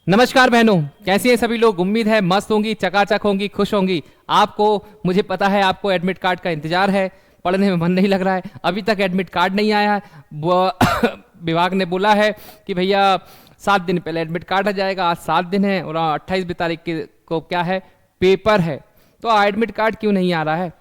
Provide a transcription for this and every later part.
नमस्कार बहनों, कैसी हैं सभी लोग। उम्मीद है मस्त होंगी, चकाचक होंगी, खुश होंगी। आपको, मुझे पता है आपको एडमिट कार्ड का इंतजार है, पढ़ने में मन नहीं लग रहा है, अभी तक एडमिट कार्ड नहीं आया है। विभाग ने बोला है कि भैया 7 दिन पहले एडमिट कार्ड आ जाएगा। आज 7 दिन है और 28 तारीख को क्या है, पेपर है। तो एडमिट कार्ड क्यों नहीं आ रहा है?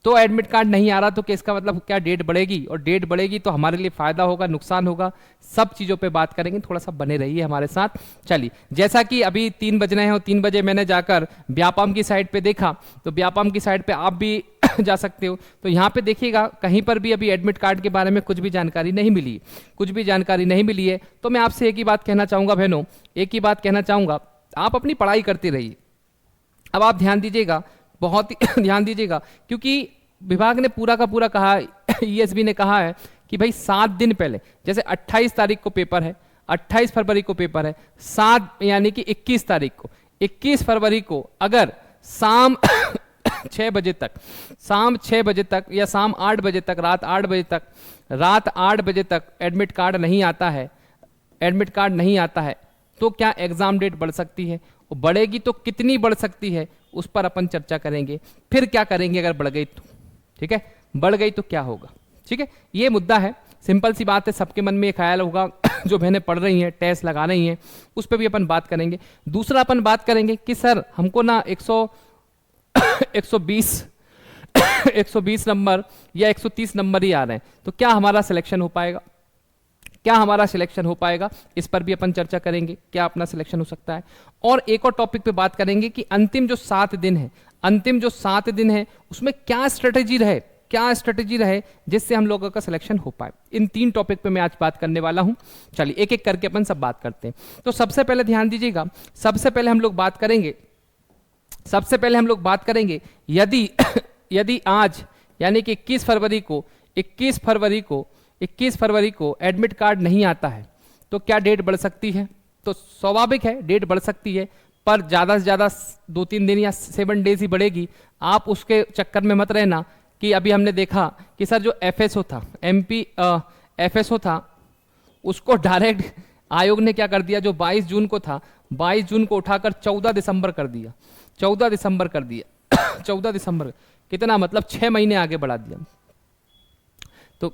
तो एडमिट कार्ड नहीं आ रहा तो इसका मतलब क्या, डेट बढ़ेगी, और डेट बढ़ेगी तो हमारे लिए फायदा होगा, नुकसान होगा, सब चीज़ों पे बात करेंगे। थोड़ा सा बने रहिए हमारे साथ। चलिए, जैसा कि अभी 3 बज रहे हैं और 3 बजे मैंने जाकर व्यापम की साइड पे देखा, तो व्यापम की साइड पे आप भी जा सकते हो। तो यहाँ पे देखिएगा, कहीं पर भी अभी एडमिट कार्ड के बारे में कुछ भी जानकारी नहीं मिली, कुछ भी जानकारी नहीं मिली है। तो मैं आपसे एक ही बात कहना चाहूँगा बहनों, एक ही बात कहना चाहूँगा, आप अपनी पढ़ाई करते रहिए। अब आप ध्यान दीजिएगा, बहुत ही ध्यान दीजिएगा, क्योंकि विभाग ने पूरा का पूरा कहा, ईएसबी ने कहा है कि भाई 7 दिन पहले, जैसे 28 तारीख को पेपर है, 28 फरवरी को पेपर है, 7 यानी कि 21 तारीख को, 21 फरवरी को अगर शाम 6 बजे तक, शाम 6 बजे तक या शाम 8 बजे तक, रात 8 बजे तक एडमिट कार्ड नहीं आता है, एडमिट कार्ड नहीं आता है, तो क्या एग्जाम डेट बढ़ सकती है? और बढ़ेगी तो कितनी बढ़ सकती है, उस पर अपन चर्चा करेंगे। फिर क्या करेंगे अगर बढ़ गई तो, ठीक है, बढ़ गई तो क्या होगा, ठीक है, ये मुद्दा है। सिंपल सी बात है, सबके मन में ये ख्याल होगा जो बहनें पढ़ रही हैं, टेस्ट लगा रही हैं, उस पर भी अपन बात करेंगे। दूसरा अपन बात करेंगे कि सर हमको ना 120 नंबर या 130 नंबर ही आ रहे हैं, तो क्या हमारा सिलेक्शन हो पाएगा? क्या हमारा सिलेक्शन हो पाएगा? इस पर भी अपन चर्चा करेंगे, क्या अपना सिलेक्शन हो सकता है। और एक और टॉपिक पे बात करेंगे कि अंतिम जो 7 दिन है, अंतिम जो 7 दिन है, उसमें क्या स्ट्रेटेजी रहे, क्या स्ट्रेटेजी रहे जिससे हम लोगों का सिलेक्शन हो पाए। इन 3 टॉपिक पे मैं आज बात करने वाला हूं। चलिए एक एक करके अपन सब बात करते हैं। तो सबसे पहले ध्यान दीजिएगा, सबसे पहले हम लोग बात करेंगे, यदि आज यानी कि 21 फरवरी को एडमिट कार्ड नहीं आता है, तो क्या डेट बढ़ सकती है? तो स्वाभाविक है, डेट बढ़ सकती है, पर ज़्यादा से ज़्यादा 2-3 दिन या 7 डेज ही बढ़ेगी। आप उसके चक्कर में मत रहना कि अभी हमने देखा कि सर जो एफएसओ था, एफएसओ था, उसको डायरेक्ट आयोग ने क्या कर दिया, जो 22 जून को था, 22 जून को उठाकर 14 दिसंबर कर दिया। 14 दिसंबर कितना, मतलब 6 महीने आगे बढ़ा दिया। तो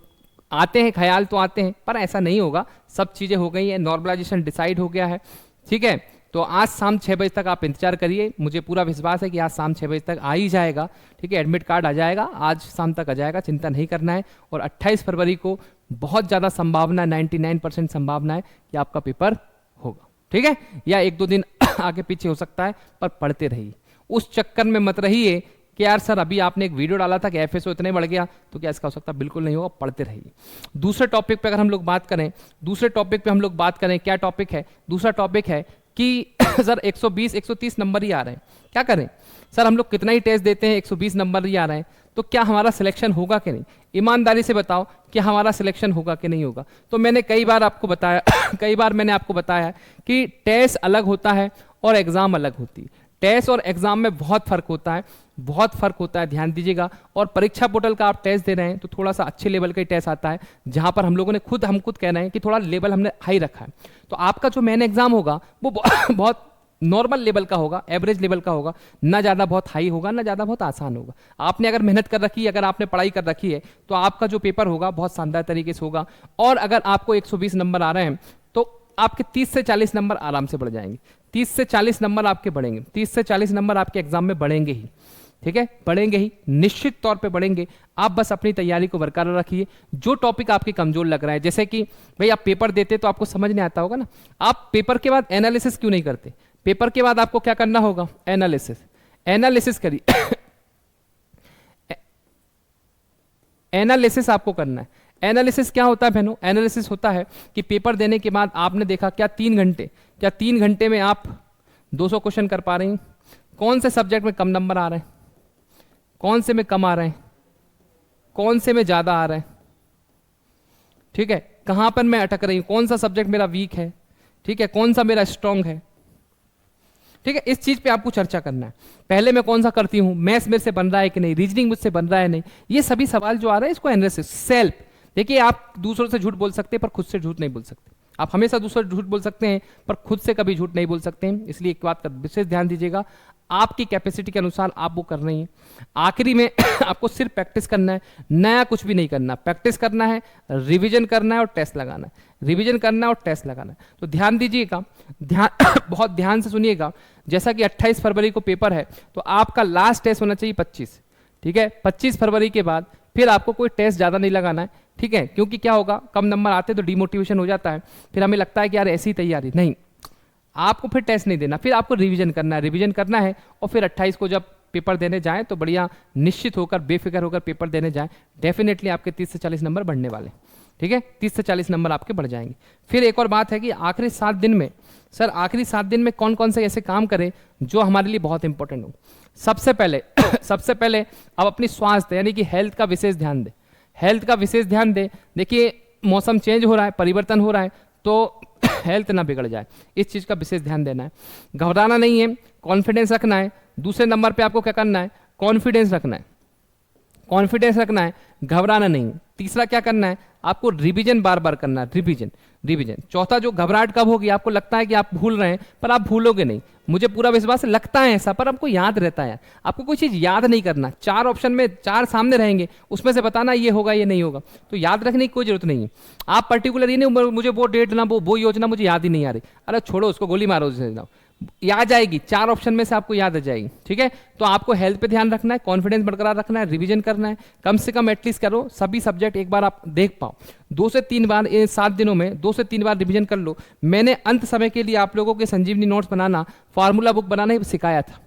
आते हैं ख्याल, तो आते हैं, पर ऐसा नहीं होगा। सब चीज़ें हो गई हैं, नॉर्मलाइजेशन डिसाइड हो गया है, ठीक है। तो आज शाम 6 बजे तक आप इंतजार करिए, मुझे पूरा विश्वास है कि आज शाम 6 बजे तक आ ही जाएगा, ठीक है। एडमिट कार्ड आ जाएगा, आज शाम तक आ जाएगा, चिंता नहीं करना है। और 28 फरवरी को बहुत ज़्यादा संभावना, 99% संभावना है कि आपका पेपर होगा, ठीक है। या 1-2 दिन आगे पीछे हो सकता है, पर पढ़ते रहिए। उस चक्कर में मत रहिए कि यार सर अभी आपने एक वीडियो डाला था कि एफएसओ इतने बढ़ गया, तो क्या इसका हो सकता है? बिल्कुल नहीं होगा, पढ़ते रहिए। दूसरे टॉपिक पे अगर हम लोग बात करें, क्या टॉपिक है? दूसरा टॉपिक है कि सर 120-130 नंबर ही आ रहे हैं, क्या करें? सर हम लोग कितना ही टेस्ट देते हैं, 120 नंबर ही आ रहे हैं, तो क्या हमारा सिलेक्शन होगा कि नहीं? ईमानदारी से बताओ कि हमारा सिलेक्शन होगा कि नहीं होगा। तो मैंने कई बार मैंने आपको बताया कि टेस्ट अलग होता है और एग्जाम अलग होती है। टेस्ट और एग्जाम में बहुत फर्क होता है, ध्यान दीजिएगा। और परीक्षा पोर्टल का आप टेस्ट दे रहे हैं तो थोड़ा सा अच्छे लेवल का ही टेस्ट आता है, जहां पर हम लोगों ने हम खुद कह रहे हैं कि थोड़ा लेवल हमने हाई रखा है। तो आपका जो मेन एग्जाम होगा वो बहुत नॉर्मल लेवल का होगा, एवरेज लेवल का होगा, ना ज़्यादा बहुत हाई होगा, ना ज़्यादा बहुत आसान होगा। आपने अगर मेहनत कर रखी है, अगर आपने पढ़ाई कर रखी है, तो आपका जो पेपर होगा बहुत शानदार तरीके से होगा। और अगर आपको 120 नंबर आ रहे हैं तो आपके 30 से 40 नंबर आराम से बढ़ जाएंगे। 30 से 40 नंबर आपके बढ़ेंगे, 30 से 40 नंबर आपके एग्जाम में बढ़ेंगे ही, ठीक है, बढ़ेंगे ही, निश्चित तौर पे बढ़ेंगे। आप बस अपनी तैयारी को बरकरार रखिए। जो टॉपिक आपके कमजोर लग रहा है, जैसे कि भाई आप पेपर देते तो आपको समझ नहीं आता होगा ना, आप पेपर के बाद एनालिसिस क्यों नहीं करते? पेपर के बाद आपको क्या करना होगा? एनालिसिस करिए। एनालिसिस आपको करना है। एनालिसिस क्या होता है बहनों? एनालिसिस होता है कि पेपर देने के बाद आपने देखा क्या 3 घंटे में आप 200 क्वेश्चन कर पा रहे हैं, कौन से सब्जेक्ट में कम नंबर आ रहे हैं, कौन से में कम आ रहे हैं, कौन से में ज्यादा आ रहे हैं, ठीक है, कहां पर मैं अटक रही हूं, कौन सा सब्जेक्ट मेरा वीक है, ठीक है, कौन सा मेरा स्ट्रांग है, ठीक है। इस चीज पे आपको चर्चा करना है। पहले मैं कौन सा करती हूं, मैथ्स मेरे से बन रहा है कि नहीं, रीजनिंग मुझसे बन रहा है नहीं, ये सभी सवाल जो आ रहे हैं इसको एनालिसिस, सेल्फ। देखिए आप दूसरों से झूठ बोल सकते हैं पर खुद से झूठ नहीं बोल सकते। आप हमेशा दूसरा झूठ बोल सकते हैं पर खुद से कभी झूठ नहीं बोल सकते हैं, इसलिए एक बात का विशेष ध्यान दीजिएगा, आपकी कैपेसिटी के अनुसार आप वो कर रही हैं। आखिरी में आपको सिर्फ प्रैक्टिस करना है, नया कुछ भी नहीं करना, प्रैक्टिस करना है, रिवीजन करना है और टेस्ट लगाना है, रिवीजन करना है और टेस्ट लगाना है। तो ध्यान दीजिएगा, बहुत ध्यान से सुनिएगा, जैसा कि 28 फरवरी को पेपर है तो आपका लास्ट टेस्ट होना चाहिए 25, ठीक है। 25 फरवरी के बाद फिर आपको कोई टेस्ट ज़्यादा नहीं लगाना है, ठीक है, क्योंकि क्या होगा, कम नंबर आते तो डिमोटिवेशन हो जाता है, फिर हमें लगता है कि यार ऐसी तैयारी नहीं, आपको फिर टेस्ट नहीं देना, फिर आपको रिवीजन करना है, रिवीजन करना है और फिर 28 को जब पेपर देने जाएं तो बढ़िया निश्चित होकर बेफिक्र होकर पेपर देने जाएं, डेफिनेटली आपके 30 से 40 नंबर बढ़ने वाले, ठीक है, 30 से 40 नंबर आपके बढ़ जाएंगे। फिर एक और बात है कि आखिरी 7 दिन में, सर आखिरी 7 दिन में कौन कौन से ऐसे काम करें जो हमारे लिए बहुत इंपॉर्टेंट हो। सबसे पहले आप अपनी स्वास्थ्य यानी कि हेल्थ का विशेष ध्यान दें, हेल्थ का विशेष ध्यान दें। देखिए मौसम चेंज हो रहा है, परिवर्तन हो रहा है, तो हेल्थ ना बिगड़ जाए, इस चीज़ का विशेष ध्यान देना है। घबराना नहीं है, कॉन्फिडेंस रखना है। दूसरे नंबर पे आपको क्या करना है, कॉन्फिडेंस रखना है, कॉन्फिडेंस रखना है, घबराना नहीं। तीसरा क्या करना है, आपको रिवीजन बार बार करना है, रिवीजन रिवीजन। चौथा, जो घबराहट कब होगी, आपको लगता है कि आप भूल रहे हैं पर आप भूलोगे नहीं, मुझे पूरा विश्वास है, लगता है ऐसा पर आपको याद रहता है। आपको कोई चीज़ याद नहीं करना, 4 ऑप्शन में 4 सामने रहेंगे, उसमें से बताना ये होगा ये नहीं होगा, तो याद रखने की कोई जरूरत नहीं है। आप पर्टिकुलर ये नहीं मुझे वो डेट ना वो योजना मुझे याद ही नहीं आ रही, अरे छोड़ो उसको, गोली मारो उसे, याद आएगी, 4 ऑप्शन में से आपको याद आ जाएगी, ठीक है। तो आपको हेल्थ पे ध्यान रखना है, कॉन्फिडेंस बरकरार रखना है, रिवीजन करना है, कम से कम एटलीस्ट करो सभी सब्जेक्ट एक बार आप देख पाओ, 2 से 3 बार, 7 दिनों में 2 से 3 बार रिवीजन कर लो। मैंने अंत समय के लिए आप लोगों के संजीवनी नोट्स बनाना, फार्मूला बुक बनाना ही सिखाया था,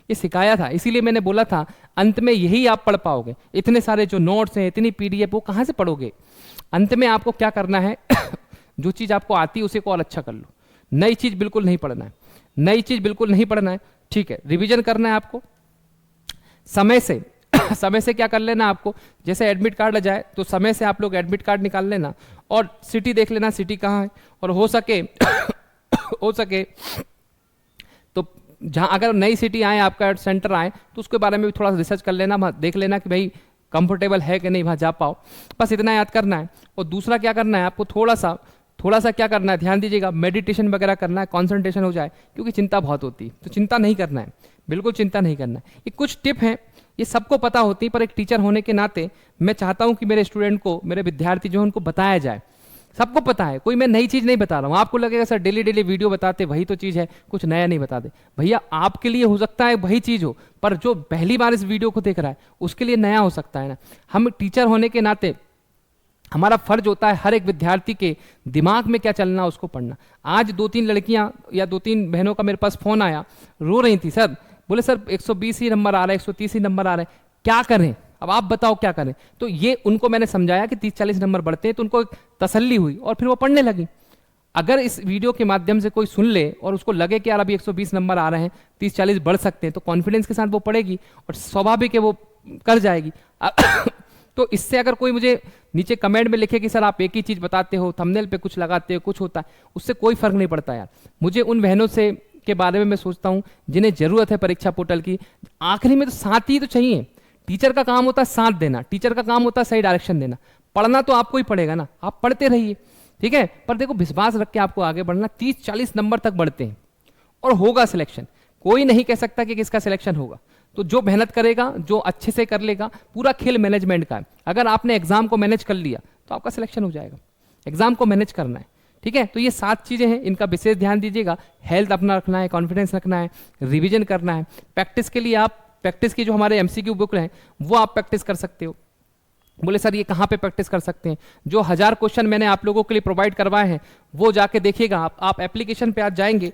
ये सिखाया था, इसीलिए मैंने बोला था अंत में यही आप पढ़ पाओगे। इतने सारे जो नोट्स हैं, इतनी PDF, वो कहाँ से पढ़ोगे। अंत में आपको क्या करना है जो चीज़ आपको आती है उसे को और अच्छा कर लो, नई चीज़ बिल्कुल नहीं पढ़ना है, नई चीज बिल्कुल नहीं पढ़ना है, ठीक है। रिवीजन करना है आपको समय से समय से क्या कर लेना आपको, जैसे एडमिट कार्ड आ जाए तो समय से आप लोग एडमिट कार्ड निकाल लेना और सिटी देख लेना, सिटी कहाँ है, और हो सके हो सके तो जहां अगर नई सिटी आए, आपका सेंटर आए, तो उसके बारे में भी थोड़ा रिसर्च कर लेना, देख लेना कि भाई कंफर्टेबल है कि नहीं वहां जा पाओ, बस इतना याद करना है। और दूसरा क्या करना है आपको, थोड़ा सा क्या करना है, ध्यान दीजिएगा, मेडिटेशन वगैरह करना है, कंसंट्रेशन हो जाए, क्योंकि चिंता बहुत होती है, तो चिंता नहीं करना है, बिल्कुल चिंता नहीं करना है। ये कुछ टिप हैं, ये सबको पता होती है, पर एक टीचर होने के नाते मैं चाहता हूं कि मेरे स्टूडेंट को, मेरे विद्यार्थी जो है उनको बताया जाए। सबको पता है, कोई मैं नई चीज़ नहीं बता रहा हूँ। आपको लगेगा सर डेली वीडियो बताते वही तो चीज़ है, कुछ नया नहीं बताते। भैया आपके लिए हो सकता है वही चीज़ हो, पर जो पहली बार इस वीडियो को देख रहा है उसके लिए नया हो सकता है ना। हम टीचर होने के नाते हमारा फर्ज होता है हर एक विद्यार्थी के दिमाग में क्या चलना उसको पढ़ना। आज 2-3 लड़कियां या 2-3 बहनों का मेरे पास फोन आया, रो रही थी, सर बोले सर 120 ही नंबर आ रहा है, 130 ही नंबर आ रहा है, क्या करें, अब आप बताओ क्या करें। तो ये उनको मैंने समझाया कि 30-40 नंबर बढ़ते हैं, तो उनको एक तसल्ली हुई और फिर वो पढ़ने लगी। अगर इस वीडियो के माध्यम से कोई सुन ले और उसको लगे कि यार अभी 120 नंबर आ रहे हैं, 30-40 बढ़ सकते हैं, तो कॉन्फिडेंस के साथ वो पढ़ेगी और स्वाभाविक है वो कर जाएगी। तो इससे अगर कोई मुझे नीचे कमेंट में लिखे कि सर आप एक ही चीज़ बताते हो, थंबनेल पे कुछ लगाते हो, कुछ होता है, उससे कोई फर्क नहीं पड़ता यार। मुझे उन बहनों से के बारे में मैं सोचता हूँ जिन्हें जरूरत है परीक्षा पोर्टल की। आखिरी में तो साथ ही तो चाहिए, टीचर का काम होता है साथ देना, टीचर का काम होता है सही डायरेक्शन देना, पढ़ना तो आपको ही पड़ेगा ना, आप पढ़ते रहिए, ठीक है। पर देखो विश्वास रख के आपको आगे बढ़ना, 30-40 नंबर तक बढ़ते हैं और होगा सिलेक्शन। कोई नहीं कह सकता कि किसका सिलेक्शन होगा, तो जो मेहनत करेगा, जो अच्छे से कर लेगा, पूरा खेल मैनेजमेंट का है। अगर आपने एग्जाम को मैनेज कर लिया तो आपका सिलेक्शन हो जाएगा। एग्जाम को मैनेज करना है, ठीक है। तो ये 7 चीजें हैं, इनका विशेष ध्यान दीजिएगा। हेल्थ अपना रखना है, कॉन्फिडेंस रखना है, रिवीजन करना है। प्रैक्टिस के लिए आप प्रैक्टिस की जो हमारे MCQ बुक हैं वो आप प्रैक्टिस कर सकते हो। बोले सर ये कहाँ पे प्रैक्टिस कर सकते हैं, जो 1000 क्वेश्चन मैंने आप लोगों के लिए प्रोवाइड करवाए हैं वो जाके देखिएगा। आप एप्लीकेशन पे आज जाएंगे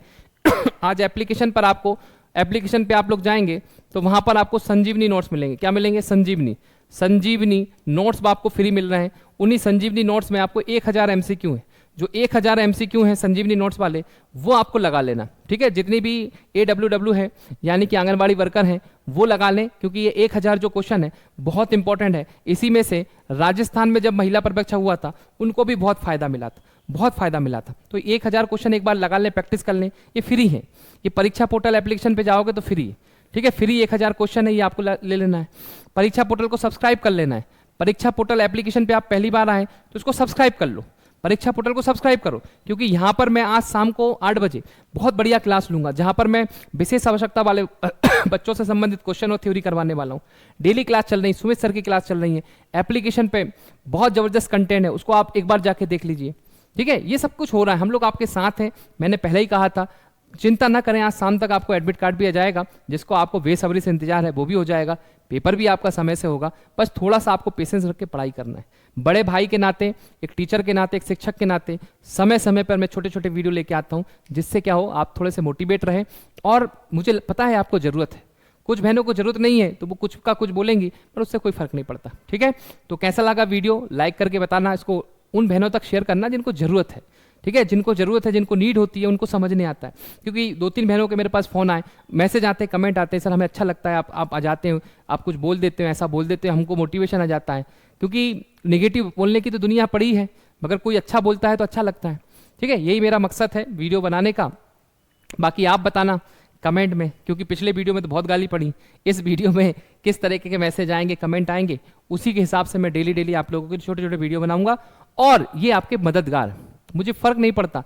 आज एप्लीकेशन पे आप लोग जाएंगे तो वहां पर आपको संजीवनी नोट्स मिलेंगे। क्या मिलेंगे, संजीवनी नोट्स आपको फ्री मिल रहे हैं। उन्हीं संजीवनी नोट्स में आपको 1000 MCQ है, जो 1000 MCQ हैं संजीवनी नोट्स वाले, वो आपको लगा लेना, ठीक है। जितनी भी AWW है यानी कि आंगनबाड़ी वर्कर हैं वो लगा लें, क्योंकि ये 1000 जो क्वेश्चन है बहुत इंपॉर्टेंट है। इसी में से राजस्थान में जब महिला पर्यवेक्षक हुआ था उनको भी बहुत फायदा मिला था। तो 1000 क्वेश्चन एक बार लगा लें, प्रैक्टिस कर लें, ये फ्री है। ये परीक्षा पोर्टल एप्लीकेशन पे जाओगे तो फ्री है, ठीक है। फ्री 1000 क्वेश्चन है, ये आपको ले लेना है। परीक्षा पोर्टल को सब्सक्राइब कर लेना है। परीक्षा पोर्टल एप्लीकेशन पे आप पहली बार आए तो इसको सब्सक्राइब कर लो। परीक्षा पोर्टल को सब्सक्राइब करो, क्योंकि यहाँ पर मैं आज शाम को 8 बजे बहुत बढ़िया क्लास लूंगा, जहाँ पर मैं विशेष आवश्यकता वाले बच्चों से संबंधित क्वेश्चन और थ्योरी करवाने वाला हूँ। डेली क्लास चल रही है, सुमित सर की क्लास चल रही है, एप्लीकेशन पे बहुत जबरदस्त कंटेंट है, उसको आप एक बार जाके देख लीजिए। ठीक है, ये सब कुछ हो रहा है, हम लोग आपके साथ हैं। मैंने पहले ही कहा था, चिंता ना करें, आज शाम तक आपको एडमिट कार्ड भी आ जाएगा, जिसको आपको बेसब्री से इंतजार है वो भी हो जाएगा, पेपर भी आपका समय से होगा। बस थोड़ा सा आपको पेशेंस रख के पढ़ाई करना है। बड़े भाई के नाते, एक टीचर के नाते, एक शिक्षक के नाते समय समय पर मैं छोटे छोटे वीडियो लेके आता हूँ, जिससे क्या हो, आप थोड़े से मोटिवेट रहें। और मुझे पता है आपको जरूरत है, कुछ बहनों को जरूरत नहीं है तो वो कुछ का कुछ बोलेंगी, पर उससे कोई फर्क नहीं पड़ता। ठीक है, तो कैसा लगा वीडियो, लाइक करके बताना, इसको उन बहनों तक शेयर करना जिनको जरूरत है। ठीक है, जिनको जरूरत है, जिनको नीड होती है, उनको समझ नहीं आता है। क्योंकि 2-3 बहनों के मेरे पास फोन आए, मैसेज आते हैं, कमेंट आते हैं, सर हमें अच्छा लगता है, आप आ जाते हैं, आप कुछ बोल देते हैं, ऐसा बोल देते हैं, हमको मोटिवेशन आ जाता है। क्योंकि नेगेटिव बोलने की तो दुनिया पड़ी है, मगर कोई अच्छा बोलता है तो अच्छा लगता है। ठीक है, यही मेरा मकसद है वीडियो बनाने का। बाकी आप बताना कमेंट में, क्योंकि पिछले वीडियो में तो बहुत गाली पड़ी, इस वीडियो में किस तरीके के मैसेज आएंगे, कमेंट आएंगे, उसी के हिसाब से मैं डेली आप लोगों के छोटे छोटे वीडियो बनाऊंगा। और ये आपके मददगार, मुझे फर्क नहीं पड़ता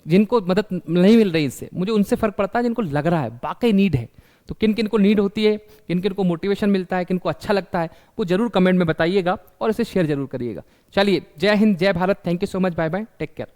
जिनको मदद नहीं मिल रही इससे, मुझे उनसे फर्क पड़ता है जिनको लग रहा है वाकई नीड है। तो किन किन को नीड होती है, किन किन को मोटिवेशन मिलता है, किन को अच्छा लगता है, वो जरूर कमेंट में बताइएगा और इसे शेयर जरूर करिएगा। चलिए, जय हिंद, जय Bharat, thank you so much, bye bye, take care.